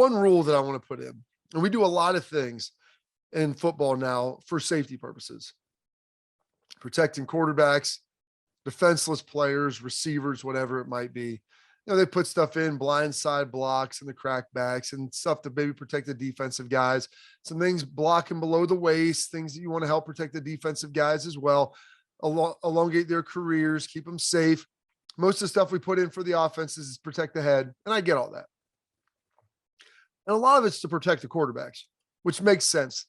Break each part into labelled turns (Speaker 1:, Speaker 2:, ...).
Speaker 1: one rule that I want to put in, and we do a lot of things in football now for safety purposes, protecting quarterbacks, defenseless players, receivers, whatever it might be. They put stuff in blindside blocks and the crackbacks and stuff to maybe protect the defensive guys. Some things blocking below the waist, things that you want to help protect the defensive guys as well, elongate their careers, keep them safe. Most of the stuff we put in for the offenses is protect the head, and I get all that. And a lot of it's to protect the quarterbacks, which makes sense.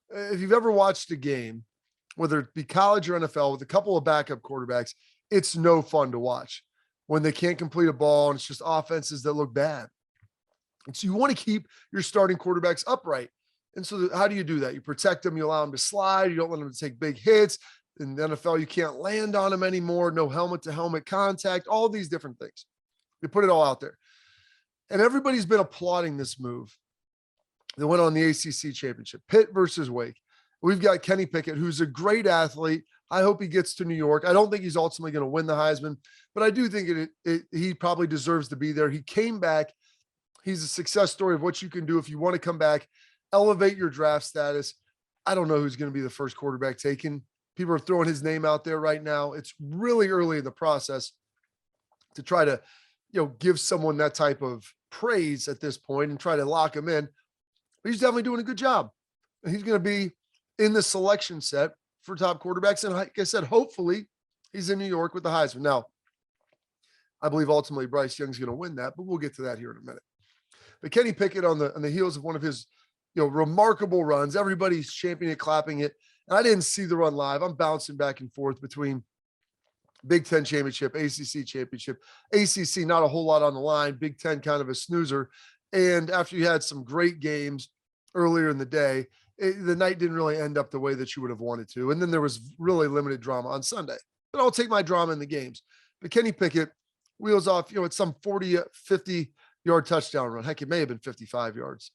Speaker 1: If you've ever watched a game, whether it be college or NFL, with a couple of backup quarterbacks, it's no fun to watch when they can't complete a ball and it's just offenses that look bad. And so you want to keep your starting quarterbacks upright. And so how do you do that? You protect them, you allow them to slide, you don't let them take big hits. In the NFL, you can't land on them anymore, no helmet to helmet contact, all these different things. You put it all out there. And everybody's been applauding this move. They went on the ACC championship, Pitt versus Wake. We've got Kenny Pickett, who's a great athlete. I hope he gets to New York. I don't think he's ultimately going to win the Heisman, but I do think he probably deserves to be there. He came back. He's a success story of what you can do if you want to come back, elevate your draft status. I don't know who's going to be the first quarterback taken. People are throwing his name out there right now. It's really early in the process to try to, give someone that type of praise at this point and try to lock him in. But he's definitely doing a good job. He's going to be in the selection set for top quarterbacks. And like I said, hopefully he's in New York with the Heisman. Now, I believe ultimately Bryce Young's going to win that, but we'll get to that here in a minute. But Kenny Pickett on the heels of one of his, remarkable runs, everybody's championing it, clapping it. And I didn't see the run live. I'm bouncing back and forth between Big Ten championship, ACC championship, ACC, not a whole lot on the line, Big Ten kind of a snoozer. And after you had some great games earlier in the day, the night didn't really end up the way that you would have wanted to. And then there was really limited drama on Sunday. But I'll take my drama in the games. But Kenny Pickett wheels off, it's some 40, 50-yard touchdown run. Heck, it may have been 55 yards.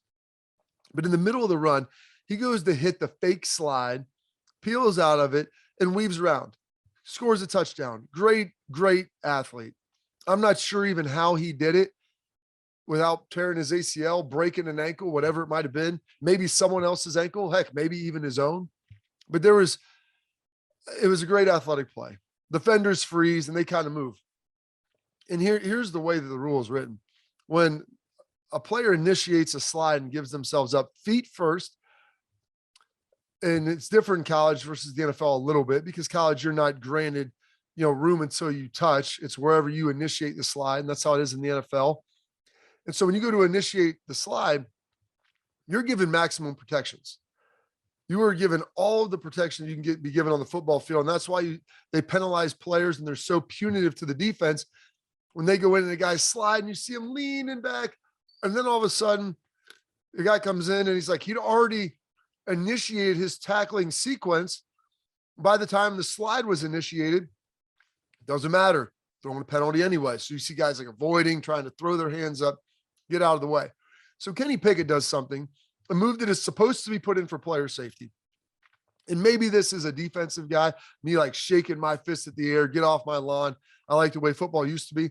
Speaker 1: But in the middle of the run, he goes to hit the fake slide, peels out of it, and weaves around. Scores a touchdown. Great, great athlete. I'm not sure even how he did it without tearing his ACL, breaking an ankle, whatever it might have been. Maybe someone else's ankle, heck, maybe even his own. But it was a great athletic play. Defenders freeze and they kind of move. And here's the way that the rule is written. When a player initiates a slide and gives themselves up feet first, and it's different in college versus the NFL a little bit, because college, you're not granted, room until you touch. It's wherever you initiate the slide. And that's how it is in the NFL. And so when you go to initiate the slide, you're given maximum protections. You are given all of the protection you can be given on the football field. And that's why they penalize players, and they're so punitive to the defense when they go in and the guy slide and you see him leaning back. And then all of a sudden the guy comes in and he's like, he'd already initiated his tackling sequence. By the time the slide was initiated, doesn't matter. Throwing a penalty anyway. So you see guys like avoiding, trying to throw their hands up, get out of the way. So Kenny Pickett does something, a move that is supposed to be put in for player safety. And maybe this is a defensive guy, me like shaking my fist at the air, get off my lawn. I like the way football used to be.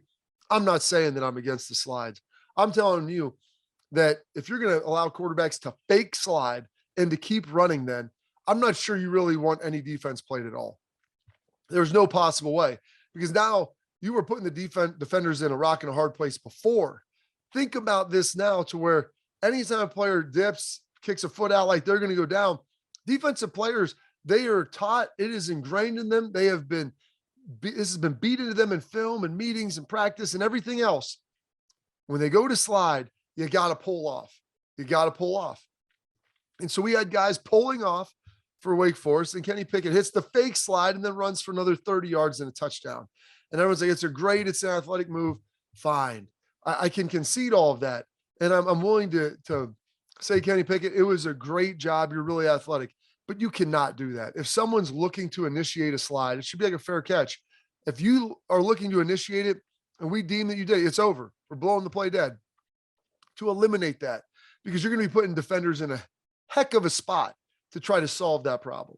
Speaker 1: I'm not saying that I'm against the slides. I'm telling you that if you're going to allow quarterbacks to fake slide and to keep running, then I'm not sure you really want any defense played at all. There's no possible way, because now you were putting the defenders in a rock and a hard place before. Think about this now, to where anytime a player dips, kicks a foot out like they're going to go down, defensive players, they are taught, it is ingrained in them. This has been beat into them in film and meetings and practice and everything else. When they go to slide, you got to pull off. You got to pull off. And so we had guys pulling off for Wake Forest, and Kenny Pickett hits the fake slide and then runs for another 30 yards and a touchdown. And everyone's like, it's an athletic move. Fine. I can concede all of that. And I'm willing to say, Kenny Pickett, it was a great job. You're really athletic, but you cannot do that. If someone's looking to initiate a slide, it should be like a fair catch. If you are looking to initiate it and we deem that you did, it's over. We're blowing the play dead. To eliminate that, because you're going to be putting defenders in a heck of a spot to try to solve that problem.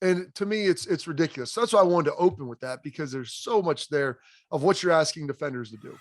Speaker 1: And to me, it's ridiculous. So that's why I wanted to open with that, because there's so much there of what you're asking defenders to do.